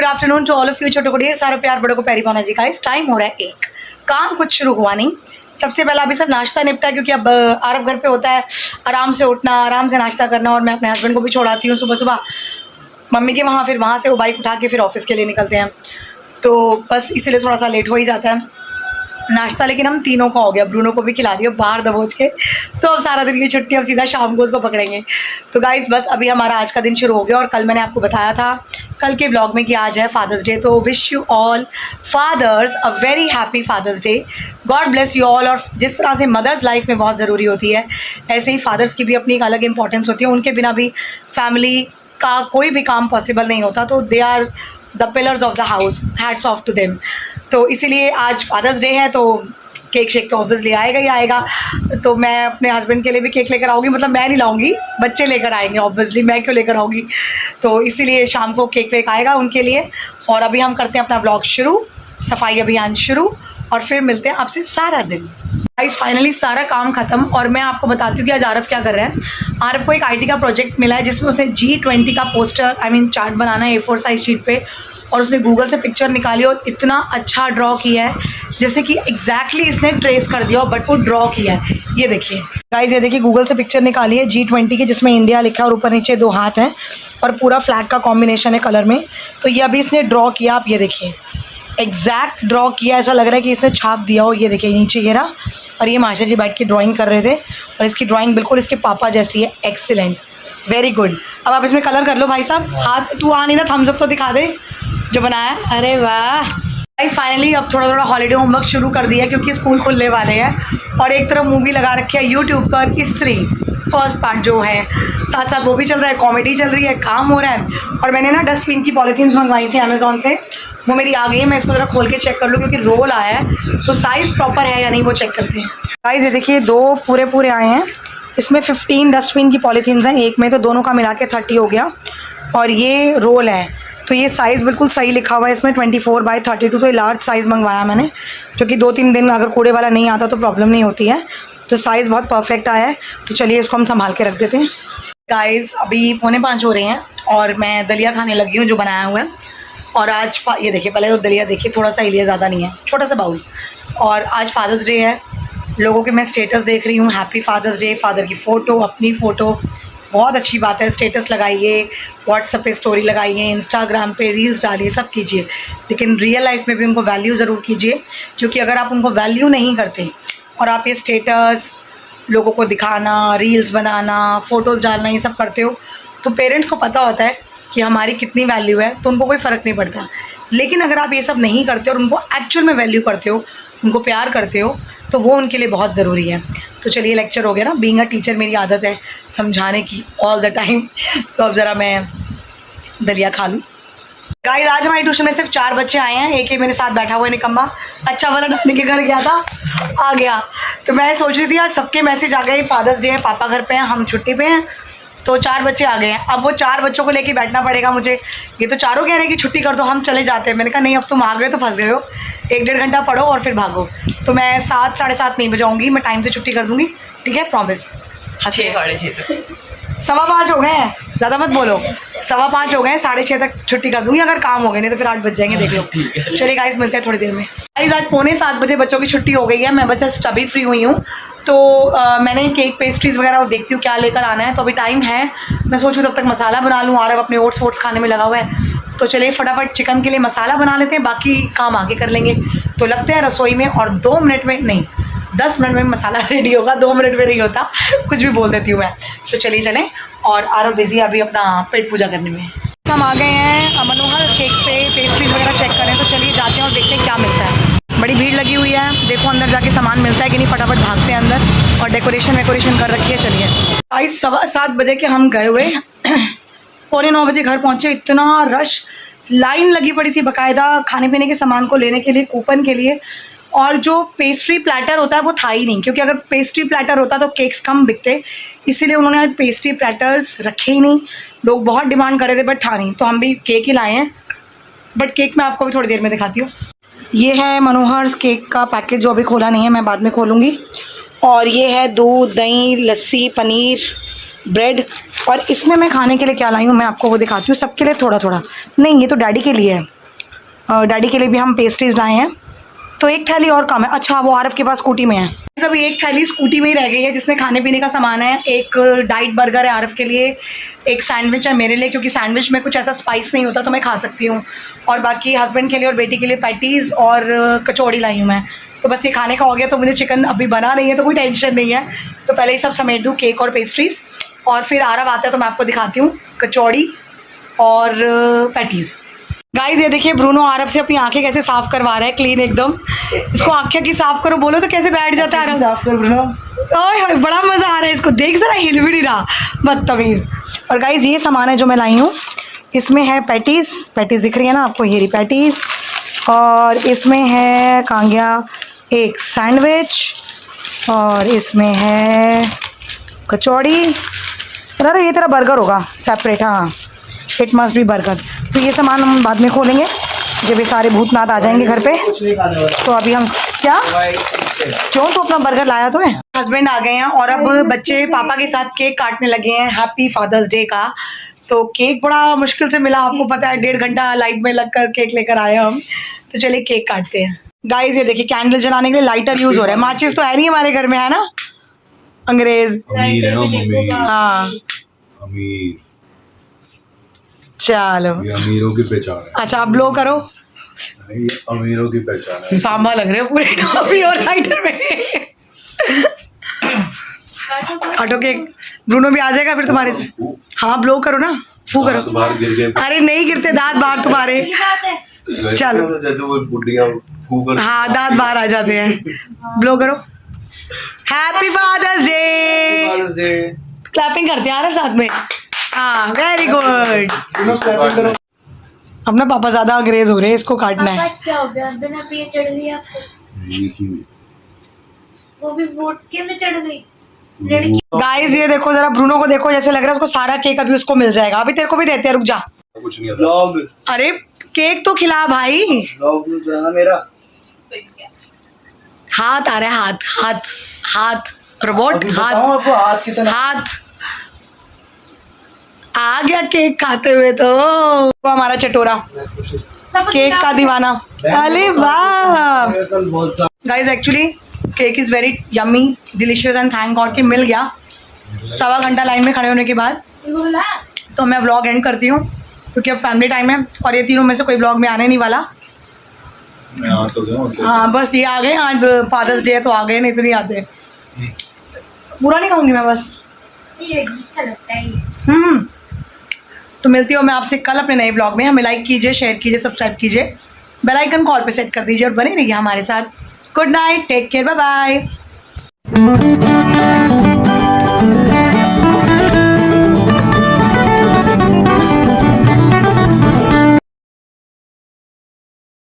Afternoon to all of you. छोटे को ढेर सारा प्यार, बड़ों को प्यारी भावना जी। गाइस टाइम हो रहा है एक, काम कुछ शुरू हुआ नहीं। सबसे पहला अभी सब नाश्ता निपटा, क्योंकि अब आरब घर पे होता है आराम से उठना, आराम से नाश्ता करना। और मैं अपने हस्बैंड को भी छोड़ाती हूँ सुबह सुबह मम्मी के वहाँ, फिर वहाँ से वो बाइक उठा के फिर ऑफिस के लिए निकलते हैं, तो बस इसीलिए थोड़ा सा लेट हो ही जाता है नाश्ता। लेकिन हम तीनों का हो गया, ब्रूनो को भी खिला दिया बाहर दबोच के, तो अब सारा दिन की छुट्टी, अब सीधा शाम को उसको पकड़ेंगे। तो गाइस बस अभी हमारा आज का दिन शुरू हो गया। और कल मैंने आपको बताया था कल के ब्लॉग में कि आज है फादर्स डे, तो wish you all fathers a very happy father's day. God bless you all. और जिस तरह से मदर्स लाइफ में बहुत ज़रूरी होती है, ऐसे ही फादर्स की भी अपनी एक अलग इंपॉर्टेंस होती है। उनके बिना भी फैमिली का कोई भी काम पॉसिबल नहीं होता, तो they are the pillars of the house, hats off to them. तो इसीलिए आज फादर्स डे है, तो केक शेक तो ऑब्वियसली आएगा ही आएगा। तो मैं अपने हस्बैंड के लिए भी केक लेकर आऊँगी, मतलब मैं नहीं लाऊंगी, बच्चे लेकर आएंगे ऑब्वियसली, मैं क्यों लेकर आऊँगी। तो इसीलिए शाम को केक वेक आएगा उनके लिए। और अभी हम करते हैं अपना ब्लॉग शुरू, सफाई अभियान शुरू, और फिर मिलते हैं आपसे सारा दिन। गाइस फाइनली सारा काम खत्म। और मैं आपको बताती हूँ कि आज आरव क्या कर रहा है। आरव को एक IT का प्रोजेक्ट मिला है, जिसमें उसने G20 का पोस्टर चार्ट बनाना है A4 साइज शीट पे, और उसने गूगल से पिक्चर निकाली और इतना अच्छा ड्रॉ किया है, जैसे कि एग्जैक्टली इसने ट्रेस कर दिया, बट वो ड्रॉ किया है। ये देखिए गाइस, ये देखिए गूगल से पिक्चर निकाली है G20 की, जिसमें इंडिया लिखा है और ऊपर नीचे 2 हाथ हैं और पूरा फ्लैग का कॉम्बिनेशन है कलर में। तो ये अभी इसने ड्रॉ किया, आप ये देखिए एग्जैक्ट ड्रॉ किया, ऐसा लग रहा है कि इसने छाप दिया हो। ये देखिए नीचे ये रहा, और ये माशा जी बैठ के ड्राइंग कर रहे थे, और इसकी ड्राइंग बिल्कुल इसके पापा जैसी है। Excellent, very good. अब आप इसमें कलर कर लो भाई साहब। हाथ तू आ नहीं ना, थम्स अप तो दिखा दे जो बनाया। अरे वाह गाइस, फाइनली अब थोड़ा थोड़ा हॉलीडे होमवर्क शुरू कर दिया, क्योंकि स्कूल खुलने वाले हैं। और एक तरफ मूवी लगा रखी है यूट्यूब पर स्त्री फर्स्ट पार्ट जो है, साथ साथ वो भी चल रहा है, कॉमेडी चल रही है, काम हो रहा है। और मैंने ना डस्टबिन की पॉलीथीन्स मंगवाई थी अमेज़ॉन से, वो मेरी आ गई है। मैं इसको ज़रा खोल के चेक कर लूँ, क्योंकि रोल आया है तो साइज़ प्रॉपर है या नहीं वो चेक करते हैं। गाइस ये देखिए 2 पूरे आए हैं, इसमें 15 डस्टबिन की पॉलीथीन्स हैं एक में, तो दोनों का मिला के 30 हो गया। और ये रोल है, तो ये साइज़ बिल्कुल सही लिखा हुआ है इसमें 24/32, तो ये लार्ज साइज़ मंगवाया मैंने, क्योंकि 2-3 दिन अगर कूड़े वाला नहीं आता तो प्रॉब्लम नहीं होती है। तो साइज़ बहुत परफेक्ट आया है। तो चलिए इसको हम संभाल के रख देते हैं। गाइस अभी 4:45 हो रहे हैं और मैं दलिया खाने लगी हूँ जो बनाया हुआ है। और आज ये देखिए, पहले तो दलिया देखिए, थोड़ा सा ही लिया, ज़्यादा नहीं है, छोटा सा बाउल। और आज फादर्स डे है, लोगों के मैं स्टेटस देख रही हूँ, हैप्पी फादर्स डे, फादर की फ़ोटो, अपनी फ़ोटो, बहुत अच्छी बात है। स्टेटस लगाइए, व्हाट्सएप पे स्टोरी लगाइए, इंस्टाग्राम पे रील्स डालिए, सब कीजिए, लेकिन रियल लाइफ में भी उनको वैल्यू ज़रूर कीजिए। क्योंकि अगर आप उनको वैल्यू नहीं करते और आप ये स्टेटस, लोगों को दिखाना, रील्स बनाना, फ़ोटोज़ डालना, ये सब करते हो, तो पेरेंट्स को पता होता है कि हमारी कितनी वैल्यू है, तो उनको कोई फ़र्क नहीं पड़ता। लेकिन अगर आप ये सब नहीं करते और उनको एक्चुअल में वैल्यू करते हो, उनको प्यार करते हो, तो वो उनके लिए बहुत ज़रूरी है। तो चलिए लेक्चर हो गया ना, बीइंग अ टीचर मेरी आदत है समझाने की ऑल द टाइम। तो अब ज़रा मैं दलिया खा लूँ। गाइस आज हमारी ट्यूशन में सिर्फ 4 बच्चे आए हैं, एक ही मेरे साथ बैठा हुआ है निकम्मा, अच्छा वाला नानी के घर गया था, आ गया। तो मैं सोच रही थी आज सबके मैसेज आ गए, फादर्स डे है, पापा घर पे हैं, हम छुट्टी पे हैं, तो 4 बच्चे आ गए हैं। अब वो 4 बच्चों को लेके बैठना पड़ेगा मुझे। ये तो चारों कह रहे हैं कि छुट्टी कर दो, हम चले जाते हैं। मैंने कहा नहीं, अब तुम आ गए तो फंस गए हो, 1-1.5 घंटा पढ़ो और फिर भागो। तो मैं 7 साढ़े 7 नहीं बजाऊँगी, मैं टाइम से छुट्टी कर दूँगी, ठीक है, प्रॉमिस। 6 साढ़े 6 तक, 5:15 हो गए हैं, ज़्यादा मत बोलो, 5:15 हो गए, 6:30 तक छुट्टी कर दूँगी अगर काम हो गए, नहीं तो फिर 8 बज जाएंगे, देख लो। चलिए गाइस मिलते हैं थोड़ी देर में। गाइस आज 6:45 बजे बच्चों की छुट्टी हो गई है, मैं बस जस्ट अभी फ्री हुई हूँ। तो मैंने केक पेस्ट्रीज़ वगैरह देखती हूँ क्या लेकर आना है, तो अभी टाइम है, मैं सोचूँ तब तक मसाला बना लूँ। आरव अपने ओट्स वोट्स खाने में लगा हुआ है, तो चलिए फटाफट चिकन के लिए मसाला बना लेते हैं, बाकी काम आगे कर लेंगे। तो लगते हैं रसोई में, और 2 मिनट में नहीं 10 मिनट में मसाला रेडी होगा, 2 मिनट में नहीं होता, कुछ भी बोल देती हूँ मैं। तो चलिए चलें, और आरव बिजी अभी अपना पेट पूजा करने में। हम आ गए हैं मनोहर केक्स पे, पेस्ट्रीज वगैरह चेक करें, तो चलिए जाते हैं और देखते हैं क्या मिलता है। बड़ी भीड़ लगी हुई है, देखो अंदर जाके सामान मिलता है कि नहीं, फटाफट भागते हैं अंदर। और डेकोरेशन कर रखी है। चलिए आज 7:15 बजे के हम गए हुए, 8:45 बजे घर पहुँचे। इतना रश, लाइन लगी पड़ी थी बाकायदा खाने पीने के सामान को लेने के लिए, कूपन के लिए। और जो पेस्ट्री प्लेटर होता है वो था ही नहीं, क्योंकि अगर पेस्ट्री प्लेटर होता तो केक्स कम बिकते, इसीलिए उन्होंने आज पेस्ट्री प्लेटर्स रखे ही नहीं। लोग बहुत डिमांड कर रहे थे बट था नहीं, तो हम भी केक ही लाए हैं। बट केक मैं आपको भी थोड़ी देर में दिखाती हूँ। ये है मनोहर्स केक का पैकेट, जो अभी खोला नहीं है, मैं बाद में खोलूँगी। और ये है दूध, दही, लस्सी, पनीर, ब्रेड। और इसमें मैं खाने के लिए क्या लाई हूँ मैं आपको वो दिखाती हूँ। सबके लिए थोड़ा थोड़ा नहीं, ये तो डैडी के लिए है, डैडी के लिए भी हम पेस्ट्रीज लाए हैं, तो एक थैली और कम है। अच्छा, वो आरफ के पास स्कूटी में है। अभी एक थैली स्कूटी में ही रह गई है जिसमें खाने पीने का सामान है। एक डाइट बर्गर है आरफ के लिए, एक सैंडविच है मेरे लिए क्योंकि सैंडविच में कुछ ऐसा स्पाइस नहीं होता तो मैं खा सकती हूँ, और बाकी हस्बैंड के लिए और बेटी के लिए पैटीज़ और कचौड़ी लाई हूँ मैं। तो बस ये खाने का हो गया। तो मुझे चिकन अभी बना नहीं है तो कोई टेंशन नहीं है, तो पहले ही सब समेट दूँ, केक और पेस्ट्रीज़, और फिर आरफ आता है तो मैं आपको दिखाती हूँ कचौड़ी और पैटीज़। गाइस ये देखिए ब्रूनो आरफ से अपनी आंखें कैसे साफ करवा रहा है, क्लीन एकदम। इसको आंखें की साफ करो बोलो तो कैसे बैठ जाता है आरफ। साफ कर ब्रूनो। ओए बड़ा मजा आ रहा है इसको, देख जरा हिल भी नहीं रहा, बदतमीज। और गाइस ये सामान है जो मैं लाई हूँ, इसमें है पैटीज़ दिख रही है ना आपको, ये रही पैटीज़, और इसमें है कहाँ गया एक सैंडविच, और इसमें है कचौड़ी। अरे ये तेरा बर्गर होगा सेपरेट, हाँ इट मस्ट बी बर्गर। तो ये सामान हम बाद में खोलेंगे जब ये सारे भूतनाथ आ जाएंगे घर पे। कुछ नहीं खाने वाला। तो अभी हम क्या क्यों, तो अपना बर्गर लाया तो है। हस्बैंड आ गए हैं और अब बच्चे पापा के साथ केक काटने लगे हैं हैप्पी फादर्स डे का। तो केक बड़ा मुश्किल से मिला, आपको पता है 1.5 घंटा लाइट में लगकर केक लेकर आए हम। तो चलिए केक काटते हैं। गाइस ये देखिए कैंडल जलाने के लिए लाइटर यूज हो रहा है, माचिस तो है नहीं हमारे घर में, है ना अंग्रेज। अमीर है ना मम्मी, हाँ अमीर, चलो ये अमीरों की पहचान है। अच्छा अब ब्लो करो, नहीं, ये अमीरों की पहचान है। सांभा लग रहे हो पूरे टॉफी और लाइटर में। काटो केक, ब्रूनो भी आ जाएगा फिर तुम्हारे से। हाँ ब्लो करो ना, फू करो। तो बाहर गिर गए। अरे नहीं गिरते, दांत बाहर तुम्हारे। चलो जैसे वो बुड्ढियां फूक। हाँ दांत बाहर आ जाते हैं। ब्लो करो, हैप्पी फादर्स डे। क्लैपिंग करते हैं यार साथ में। हाँ वेरी गुड। ब्रूनो क्लैपिंग करो। अब ना पापा ज्यादा अंग्रेज हो रहे हैं, इसको काटना है। आज क्या हो गया, बिना पिए चढ़ गई आपको, वो भी वोट के में चढ़ गई लड़की। गाइस ये देखो जरा, ब्रूनो को देखो, जैसे लग रहा है उसको सारा केक अभी उसको मिल जाएगा। अभी तेरे को भी देते हैं, रुक जा। कुछ नहीं आता। व्लॉग अरे केक तो खिला भाई। व्लॉग में जाना मेरा। हाथ आ रहा है, हाथ हाथ हाथ रोबोट, अभी हाथ बताऊं आपको हाथ कितना। हाथ आ गया केक खाते हुए। तो वो हमारा चटोरा केक का दीवाना। अरे वाह बहुत सा। Guys actually cake is very yummy delicious and thank God कि मिल गया 1.25 घंटा लाइन में खड़े होने के बाद। तो मैं व्लॉग एंड करती हूँ क्योंकि अब फैमिली टाइम है और ये तीनों में से कोई व्लॉग में आने नहीं वाला। मैं आ तो गया। हाँ बस ये आ गए, आज फादर्स डे है तो आ गए, नहीं तो नहीं आते। पूरा नहीं खाऊंगी मैं बस। ये अजीब सा लगता है ये। तो मिलती हूँ मैं आपसे कल अपने नए ब्लॉग में। हमें लाइक कीजिए, शेयर कीजिए, सब्सक्राइब कीजिए, बेल आइकन कॉल पे सेट कर दीजिए और बने रहिए हमारे साथ। Good night, take care, bye bye.